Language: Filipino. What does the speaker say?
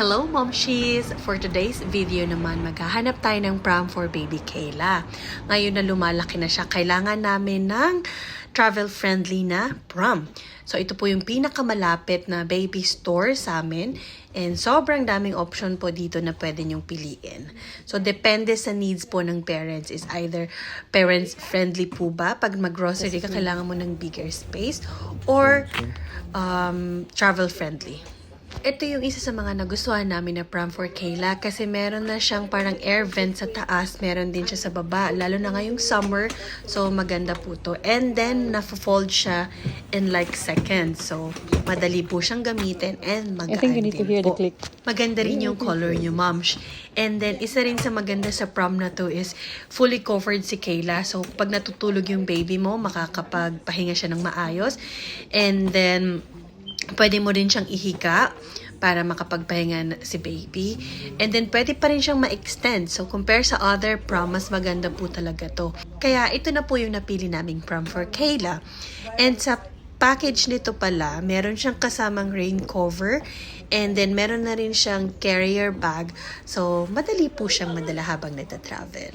Hello, Momshies! For today's video naman, maghahanap tayo ng prom for baby Kayla. Ngayon na lumalaki na siya, kailangan namin ng travel-friendly na prom. So, ito po yung pinakamalapit na baby store sa amin. And sobrang daming option po dito na pwede nyong piliin. So, depende sa needs po ng parents. Is either parents-friendly po ba? Pag mag-grocery ka, kailangan mo ng bigger space. Or travel-friendly. Ito yung isa sa mga nagustuhan namin na prom for Kayla kasi meron na siyang parang air vent sa taas, meron din siya sa baba, lalo na ngayong summer, so maganda po to. And then, na-fold siya in like seconds, so madali po siyang gamitin and magaan din po. Maganda rin yung color niyo, Moms. And then, isa rin sa maganda sa prom na to is fully covered si Kayla, so pag natutulog yung baby mo, makakapagpahinga siya ng maayos. And then, pwede mo rin siyang ihika para makapagpahinga si baby. And then, pwede pa rin siyang ma-extend. So, compare sa other prom, mas maganda po talaga to. Kaya, ito na po yung napili naming prom for Kayla. And sa package nito pala, meron siyang kasamang rain cover. And then, meron na rin siyang carrier bag. So, madali po siyang madala habang nagta-travel.